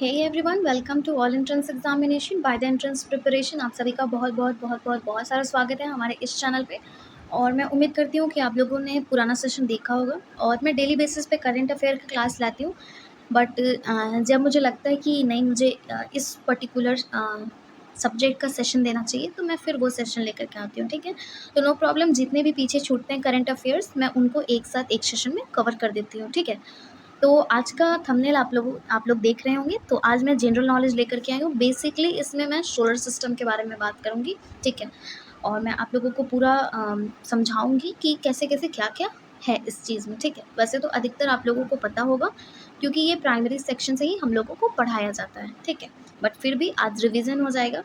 Hey everyone, welcome to all entrance examination by the entrance preparation. आप सभी का बहुत बहुत बहुत बहुत बहुत सारा स्वागत है हमारे इस चैनल पे। और मैं उम्मीद करती हूँ कि आप लोगों ने पुराना सेशन देखा होगा। और मैं डेली बेसिस पे करंट अफेयर की क्लास लाती हूँ, बट जब मुझे लगता है कि नहीं, मुझे इस पर्टिकुलर सब्जेक्ट का सेशन देना चाहिए, तो मैं फिर वो सेशन लेकर के आती हूँ। ठीक है, तो नो प्रॉब्लम, जितने भी पीछे छूटते हैं करंट अफेयर्स मैं उनको एक साथ एक सेशन में कवर कर देती हूँ। ठीक है, तो आज का थंबनेल आप लोग देख रहे होंगे। तो आज मैं जनरल नॉलेज लेकर के आई हूँ। बेसिकली इसमें मैं सोलर सिस्टम के बारे में बात करूँगी। ठीक है, और मैं आप लोगों को पूरा समझाऊंगी कि कैसे कैसे क्या क्या है इस चीज़ में। ठीक है, वैसे तो अधिकतर आप लोगों को पता होगा, क्योंकि ये प्राइमरी सेक्शन से ही हम लोगों को पढ़ाया जाता है। ठीक है, बट फिर भी आज रिवीजन हो जाएगा।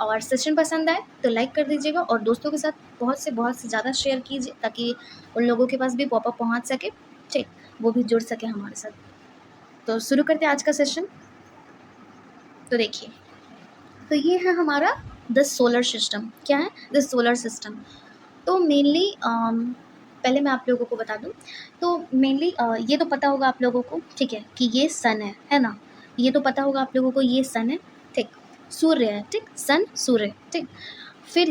और सेशन पसंद आए तो लाइक कर दीजिएगा, और दोस्तों के साथ बहुत से ज़्यादा शेयर कीजिए, ताकि उन लोगों के पास भी पॉपअप पहुँच सके। ठीक, वो भी जुड़ सके हमारे साथ। तो शुरू करते हैं आज का सेशन। तो देखिए, तो ये है हमारा द सोलर सिस्टम। क्या है द सोलर सिस्टम? तो मेनली पहले मैं आप लोगों को बता दूं, तो मेनली ये तो पता होगा आप लोगों को, ठीक है, कि ये सन है ना। ये तो पता होगा आप लोगों को, ये सन है। ठीक, सूर्य है। ठीक, सन सूर्य। ठीक, फिर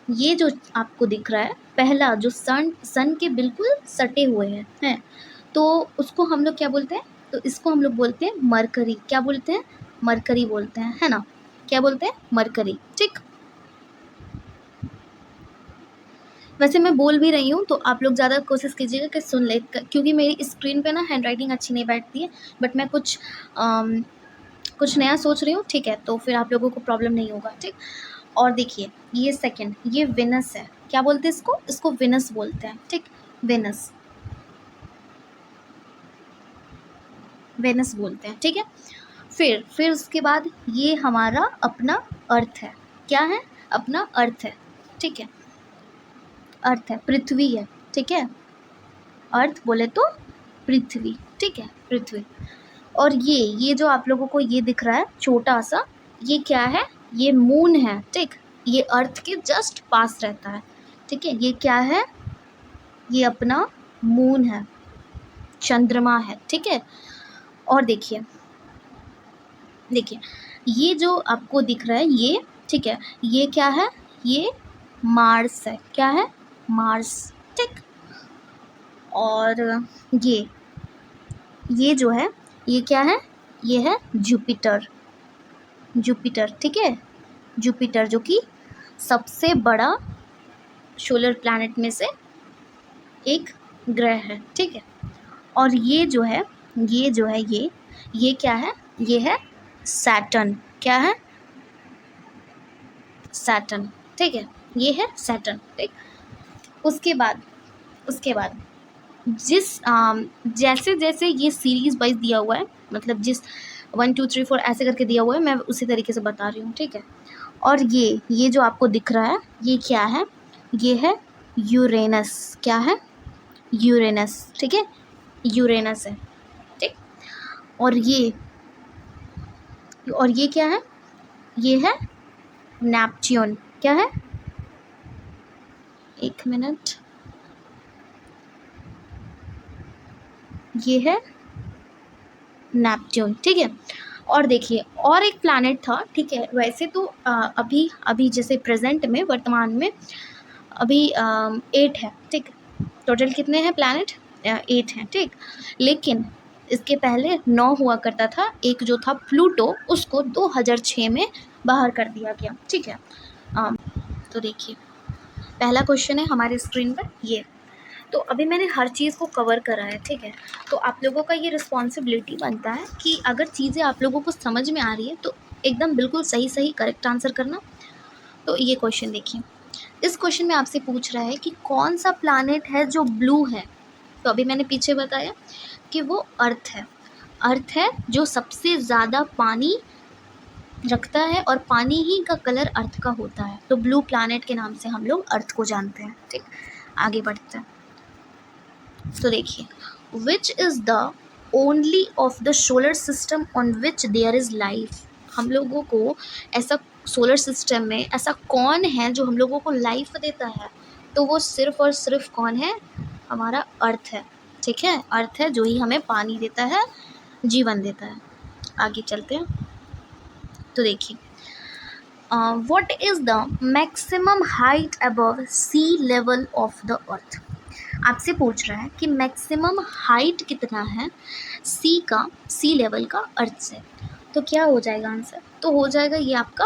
ये जो आपको दिख रहा है पहला, जो सन के बिल्कुल सटे हुए हैं, तो उसको हम लोग क्या बोलते हैं? तो इसको हम लोग बोलते हैं मरकरी। क्या बोलते हैं? मरकरी बोलते हैं, है ना। क्या बोलते हैं? मरकरी। ठीक, वैसे मैं बोल भी रही हूँ तो आप लोग ज़्यादा कोशिश कीजिएगा कि सुन ले, क्योंकि मेरी स्क्रीन पे ना हैंड राइटिंग अच्छी नहीं बैठती है, बट मैं कुछ नया सोच रही हूँ। ठीक है, तो फिर आप लोगों को प्रॉब्लम नहीं होगा। ठीक, और देखिए, ये सेकंड, ये वेनस है। क्या बोलते हैं इसको? इसको वेनस बोलते हैं। ठीक, वेनस, वेनस बोलते हैं। ठीक है, फिर उसके बाद ये हमारा अपना अर्थ है। क्या है? अपना अर्थ है। ठीक है, अर्थ है, पृथ्वी है। ठीक है, अर्थ बोले तो पृथ्वी। ठीक है, पृथ्वी। और ये जो आप लोगों को ये दिख रहा है छोटा सा, ये क्या है? ये मून है। ठीक, ये अर्थ के जस्ट पास रहता है। ठीक है, ये क्या है? ये अपना मून है, चंद्रमा है। ठीक है, और देखिए, देखिए ये जो आपको दिख रहा है ये, ठीक है, ये क्या है? ये मार्स है। क्या है? मार्स। ठीक, और ये जो है, ये क्या है? ये है जुपिटर। जुपिटर, ठीक है, जुपिटर जो कि सबसे बड़ा सोलर प्लैनेट में से एक ग्रह है। ठीक है, और ये जो है, ये क्या है? ये है सैटर्न। क्या है? सैटर्न। ठीक है, ये है सैटर्न। ठीक, उसके बाद जैसे जैसे ये सीरीज वाइज दिया हुआ है, मतलब जिस 1 2 3 4 ऐसे करके दिया हुआ है, मैं उसी तरीके से बता रही हूँ। ठीक है, और ये जो आपको दिख रहा है, ये क्या है? ये है यूरेनस। क्या है? यूरेनस। ठीक है, यूरेनस है। ठीक, और ये क्या है? ये है नेपच्यून। क्या है? एक मिनट, ये है नेपच्यून। ठीक है, और देखिए, और एक प्लैनेट था। ठीक है, वैसे तो अभी अभी जैसे प्रेजेंट में, वर्तमान में अभी 8 है। ठीक, टोटल कितने हैं प्लैनेट? 8 हैं। ठीक, लेकिन इसके पहले 9 हुआ करता था। एक जो था प्लूटो, उसको 2006 में बाहर कर दिया गया। ठीक है, तो देखिए, पहला क्वेश्चन है हमारे स्क्रीन पर ये। तो अभी मैंने हर चीज़ को कवर करा है। ठीक है, तो आप लोगों का ये रिस्पॉन्सिबिलिटी बनता है कि अगर चीज़ें आप लोगों को समझ में आ रही है तो एकदम बिल्कुल सही सही करेक्ट आंसर करना। तो ये क्वेश्चन देखिए, इस क्वेश्चन में आपसे पूछ रहा है कि कौन सा प्लैनेट है जो ब्लू है। तो अभी मैंने पीछे बताया कि वो अर्थ है। अर्थ है जो सबसे ज़्यादा पानी रखता है, और पानी ही का कलर अर्थ का होता है। तो ब्लू प्लैनेट के नाम से हम लोग अर्थ को जानते हैं। ठीक, आगे बढ़ते हैं। तो देखिए, which is the only of the solar system on which there is life. हम लोगों को ऐसा सोलर सिस्टम में ऐसा कौन है जो हम लोगों को लाइफ देता है? तो वो सिर्फ और सिर्फ कौन है? हमारा अर्थ है। ठीक है, अर्थ है जो ही हमें पानी देता है, जीवन देता है। आगे चलते हैं। तो देखिए, what is the maximum height above sea level of the earth. आपसे पूछ रहा है कि मैक्सिमम हाइट कितना है सी लेवल का अर्थ से। तो क्या हो जाएगा आंसर? तो हो जाएगा ये आपका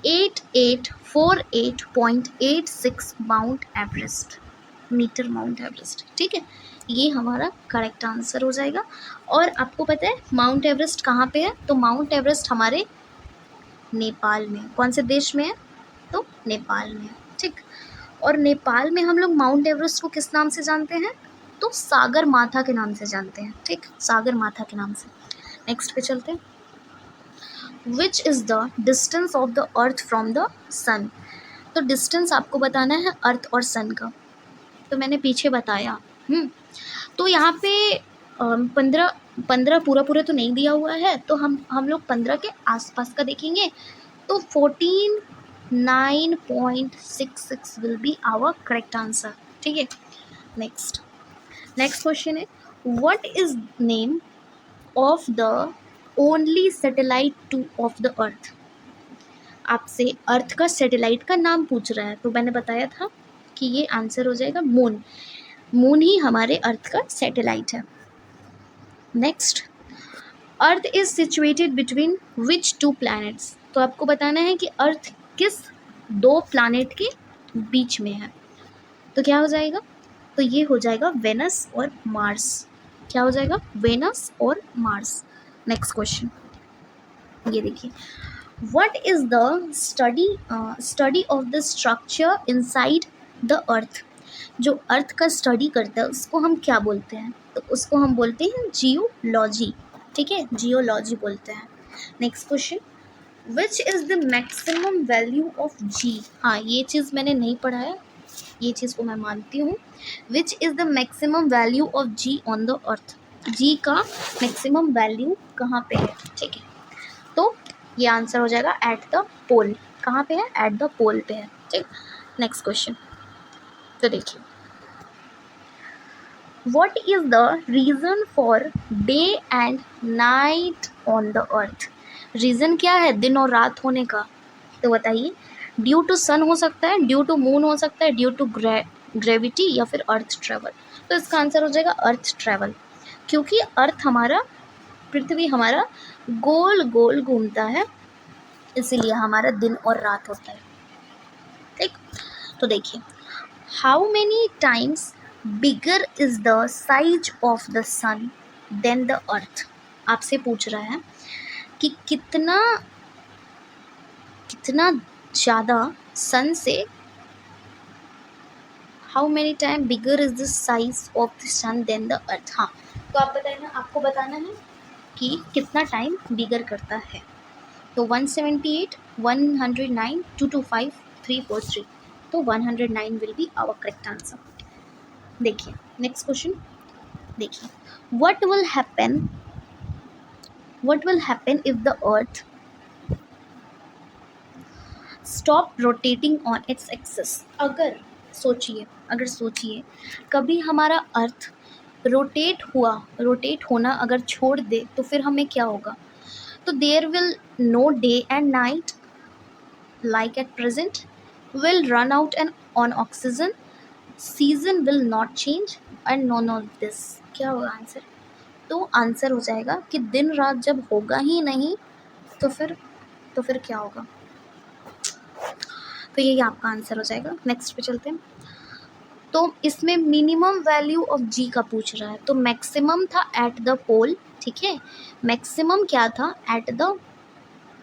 8848.86 Mount Everest, meter Mount Everest. ठीक है, ये हमारा करेक्ट आंसर हो जाएगा। और आपको पता है माउंट एवरेस्ट कहाँ पे है? तो माउंट एवरेस्ट हमारे नेपाल में। कौन से देश में है? तो नेपाल में। ठीक, और नेपाल में हम लोग माउंट एवरेस्ट को किस नाम से जानते हैं? तो सागर माथा के नाम से जानते हैं। ठीक, सागर माथा के नाम से। नेक्स्ट पे चलते हैं। Which is the distance of the earth from the sun. तो डिस्टेंस आपको बताना है अर्थ और सन का, तो मैंने पीछे बताया। तो यहाँ पे 15 पूरा तो नहीं दिया हुआ है, तो हम लोग 15 के आसपास का देखेंगे। तो 14,9.66 will be our correct answer. ठीक है, नेक्स्ट क्वेश्चन है, what is name of the only satellite to of the earth. आपसे अर्थ का सैटेलाइट का नाम पूछ रहा है, तो मैंने बताया था कि ये आंसर हो जाएगा मून। मून ही हमारे अर्थ का सैटेलाइट है। Next, earth is situated between which to planets. तो आपको बताना है कि अर्थ किस दो प्लैनेट के बीच में है। तो क्या हो जाएगा? तो ये हो जाएगा वेनस और मार्स। क्या हो जाएगा? वेनस और मार्स। नेक्स्ट क्वेश्चन, ये देखिए, what is the study of the structure inside the earth. जो अर्थ का स्टडी करता है उसको हम क्या बोलते हैं? तो उसको हम बोलते हैं जियोलॉजी। ठीक है, जियोलॉजी बोलते हैं। Next question, which is the maximum value of G. हाँ, ये चीज़ मैंने नहीं पढ़ा है, ये चीज़ को मैं मानती हूँ। Which is the maximum value of G on the earth. G का मैक्सिमम वैल्यू कहाँ पे है? ठीक है, तो ये आंसर हो जाएगा एट द पोल। कहाँ पे है? एट द पोल पे है। ठीक, नेक्स्ट क्वेश्चन, तो देखिए, what is the reason for day and night on the earth. Reason क्या है दिन और रात होने का? तो बताइए, ड्यू टू सन हो सकता है, ड्यू टू मून हो सकता है, ड्यू टू ग्रेविटी, या फिर अर्थ ट्रेवल। तो इसका आंसर हो जाएगा अर्थ ट्रेवल, क्योंकि अर्थ हमारा, पृथ्वी हमारा गोल गोल घूमता है, इसीलिए हमारा दिन और रात होता है। ठीक, तो देखिए, how many times bigger is the size of the sun than the earth. आपसे पूछ रहा है कि कितना ज़्यादा सन से, how many time bigger is the size of the sun than the earth. हाँ, तो आपको बताना है कि कितना टाइम बिगर करता है। तो 178, 109, 225, 343। तो 109 will be our correct answer. देखिए, नेक्स्ट क्वेश्चन देखिए, what will happen if the earth stop rotating on its axis. अगर सोचिए कभी हमारा अर्थ रोटेट होना अगर छोड़ दे तो फिर हमें क्या होगा? तो there will no day and night like at present, will run out and on oxygen, season will not change and none of this। क्या होगा आंसर? तो आंसर हो जाएगा कि दिन रात जब होगा ही नहीं तो फिर क्या होगा? तो यही आपका आंसर हो जाएगा। नेक्स्ट पे चलते हैं। तो इसमें मिनिमम वैल्यू ऑफ जी का पूछ रहा है, तो मैक्सिमम था एट द पोल। ठीक है, मैक्सिमम क्या था? एट द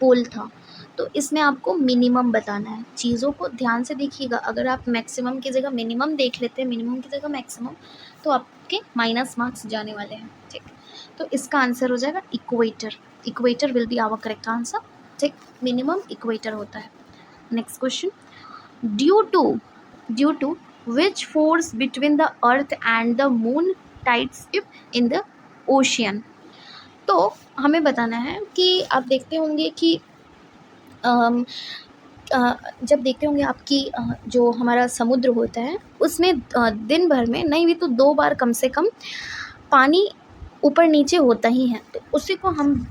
पोल था। तो इसमें आपको मिनिमम बताना है। चीज़ों को ध्यान से देखिएगा, अगर आप मैक्सिमम की जगह मिनिमम देख लेते हैं, मिनिमम की जगह मैक्सिमम, तो आपके माइनस मार्क्स जाने वाले हैं। ठीक, तो इसका आंसर हो जाएगा equator will be our correct answer. ठीक, मिनिमम इक्वेटर होता है। Next question, due to which force between the earth and the moon tides if in the ocean. तो हमें बताना है कि आप देखते होंगे कि जब देखते होंगे आपकी जो हमारा समुद्र होता है उसमें दिन भर में नहीं भी तो 2 बार कम से कम पानी ऊपर नीचे होता ही है। तो उसी को हम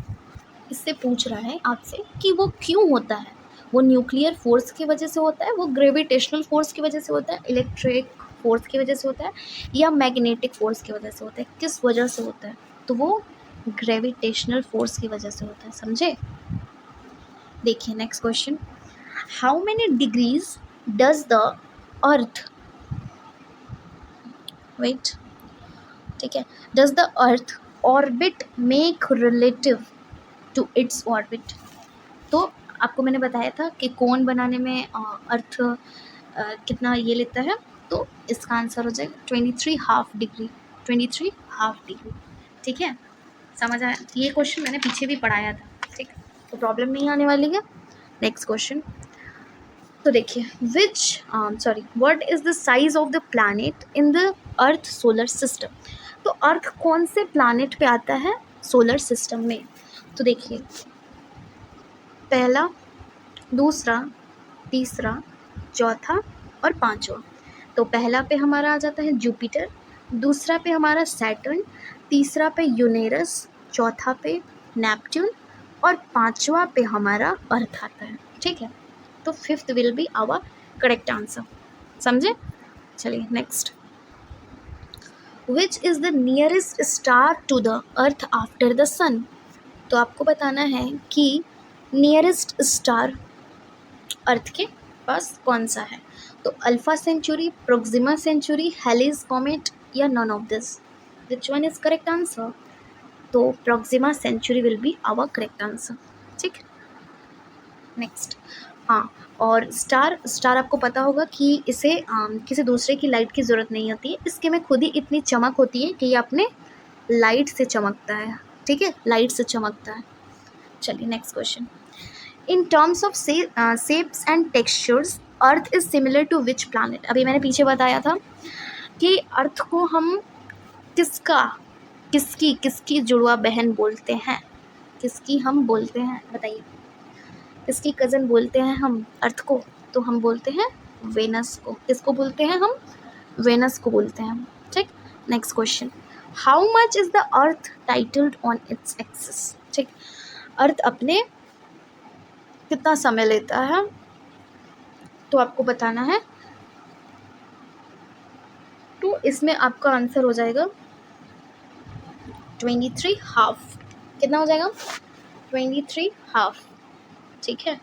इससे पूछ रहा है आपसे कि वो क्यों होता है, वो न्यूक्लियर फोर्स की वजह से होता है, वो ग्रेविटेशनल फोर्स की वजह से होता है, इलेक्ट्रिक फोर्स की वजह से होता है, या मैग्नेटिक फोर्स की वजह से होता है, किस वजह से होता है? तो वो ग्रेविटेशनल फोर्स की वजह से होता है, समझे? देखिए next question, how many degrees does the earth, wait, ठीक है, does the earth orbit make relative to its orbit? तो आपको मैंने बताया था कि कोण बनाने में अर्थ कितना ये लेता है, तो इसका आंसर हो जाएगा 23 हाफ डिग्री, 23 हाफ डिग्री, ठीक है, समझ आया? ये क्वेश्चन मैंने पीछे भी पढ़ाया था, ठीक, तो प्रॉब्लम नहीं आने वाली है। नेक्स्ट क्वेश्चन, तो देखिए which sorry what is the size of the planet in the earth solar system? तो अर्थ कौन से प्लैनेट पे आता है सोलर सिस्टम में? तो देखिए पहला, दूसरा, तीसरा, चौथा और पांचवा। तो पहला पे हमारा आ जाता है जुपिटर, दूसरा पे हमारा सैटर्न, तीसरा पे यूरेनस, चौथा पे नेपट्यून और पांचवा पे हमारा अर्थ आता है, ठीक है। तो fifth will be our correct answer, समझे? चलिए next, which is the nearest star to the earth after the sun? तो आपको बताना है कि नियरेस्ट स्टार अर्थ के पास कौन सा है। तो Alpha Centauri, Proxima Centauri, Halley's comet या none of this, which one is correct answer? तो Proxima Centauri will be our correct answer, ठीक। नेक्स्ट, हाँ, और स्टार आपको पता होगा कि इसे किसी दूसरे की लाइट की ज़रूरत नहीं होती है, इसके में खुद ही इतनी चमक होती है कि ये अपने लाइट से चमकता है, ठीक है, लाइट से चमकता है। चलिए next question, in terms of shapes and textures earth is similar to which planet? अभी मैंने पीछे बताया था कि अर्थ को हम किसकी जुड़वा बहन बोलते हैं, किसकी हम बोलते हैं, बताइए, किसकी कज़न बोलते हैं हम अर्थ को? तो हम बोलते हैं वेनस को। किसको बोलते हैं हम? वेनस को बोलते हैं, ठीक। Next question, how much is the earth titled on its axis? ठीक, अर्थ अपने कितना समय लेता है, तो आपको बताना है। तो इसमें आपका आंसर हो जाएगा 23 हाफ। कितना हो जाएगा? 23 हाफ, ठीक है।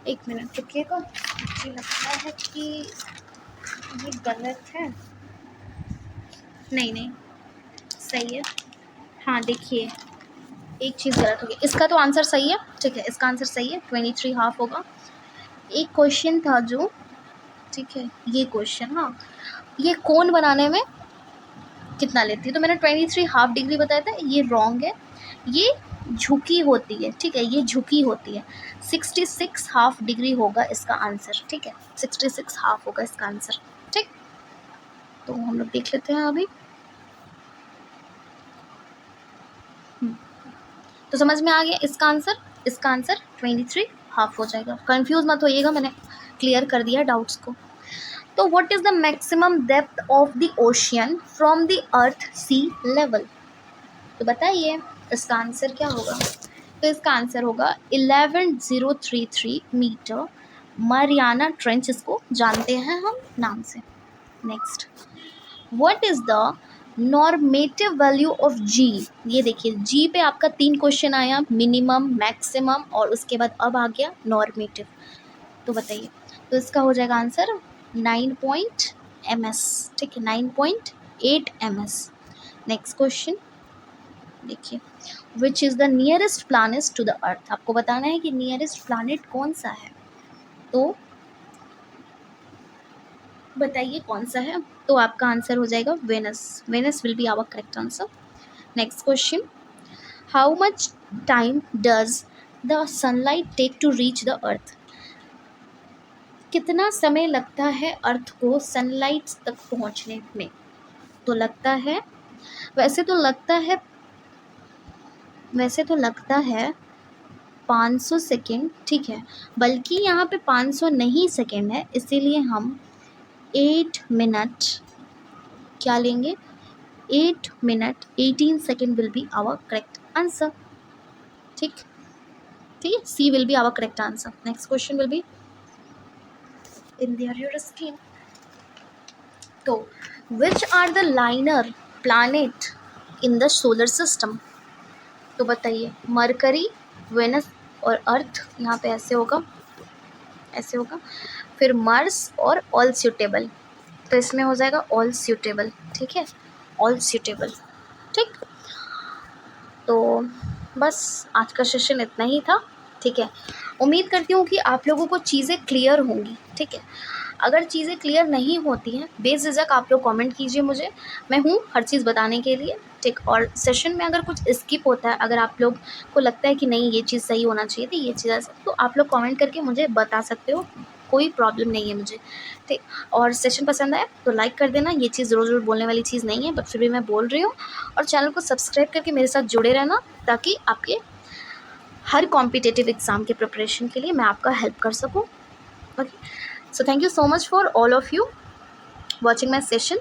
एक मिनट रुकिएगा, मुझे लगता है कि ये गलत है। नहीं सही है। हाँ देखिए, एक चीज़ गलत हो गई, इसका तो आंसर सही है, ठीक है, इसका आंसर सही है, 23 हाफ होगा। एक क्वेश्चन था जो, ठीक है, ये क्वेश्चन, हाँ, ये कोण बनाने में कितना लेती है, तो मैंने 23 हाफ डिग्री बताया था, ये रॉन्ग है, ये झुकी होती है, ठीक है, ये झुकी होती है। 66 हाफ डिग्री होगा इसका आंसर, ठीक है, 66 हाफ होगा इसका आंसर, ठीक। तो हम लोग देख लेते हैं अभी। तो समझ में आ गया इसका आंसर? इसका आंसर 23 हाफ हो जाएगा। कंफ्यूज मत होइएगा, मैंने क्लियर कर दिया डाउट्स को। तो what is the maximum depth of the ocean from the earth sea level? तो बताइए इसका आंसर क्या होगा? तो इसका आंसर होगा 11,033 मीटर। मारियाना ट्रेंच इसको जानते हैं हम नाम से। Next, what is the normative value of G? ये देखिए, जी पे आपका 3 क्वेश्चन आया, मिनिमम, मैक्सिमम और उसके बाद अब आ गया नॉर्मेटिव। तो बताइए, तो इसका हो जाएगा आंसर 9 ms, ठीक है, 9.8 ms। नेक्स्ट क्वेश्चन देखिए, which is the nearest planet to the earth? आपको बताना है कि नियरेस्ट प्लैनेट कौन सा है, तो बताइए कौन सा है। तो आपका आंसर हो जाएगा Venus. Venus will be our correct answer. Next question, how much time does the sunlight take to reach the earth? कितना समय लगता है अर्थ को सनलाइट तक पहुंचने में? तो लगता है, वैसे तो लगता है 500 सेकेंड, ठीक है, बल्कि यहाँ पे 500 नहीं सेकेंड है, इसीलिए हम 8 मिनट क्या लेंगे? 8 minute 18 second will be our correct answer, ठीक। ठीक है, C will be our correct answer. Next question will be in there your screen. तो which are the liner planet in the solar system. तो बताइए, mercury, Venus और अर्थ. यहाँ पे ऐसे होगा, ऐसे होगा. फिर मार्स और ऑल सूटेबल. तो इसमें हो जाएगा ऑल सूटेबल. ठीक है, ऑल सूटेबल. ठीक, तो बस आज का सेशन इतना ही था. ठीक है, उम्मीद करती हूँ कि आप लोगों को चीज़ें क्लियर होंगी. ठीक है, अगर चीज़ें क्लियर नहीं होती हैं बेझिझक आप लोग कमेंट कीजिए मुझे, मैं हूँ हर चीज़ बताने के लिए. ठीक, और सेशन में अगर कुछ स्किप होता है, अगर आप लोग को लगता है कि नहीं ये चीज़ सही होना चाहिए थी, ये चीज़ ऐसा, तो आप लोग कमेंट करके मुझे बता सकते हो, कोई प्रॉब्लम नहीं है मुझे. ठीक, और सेशन पसंद आया तो लाइक कर देना. ये चीज़ ज़रूर ज़रूर बोलने वाली चीज़ नहीं है, बट फिर भी मैं बोल रही हूँ. और चैनल को सब्सक्राइब करके मेरे साथ जुड़े रहना, ताकि आपके हर कॉम्पिटिटिव एग्ज़ाम के प्रिपरेशन के लिए मैं आपका हेल्प कर सकूँ. Okay, so thank you so much for all of you watching my session.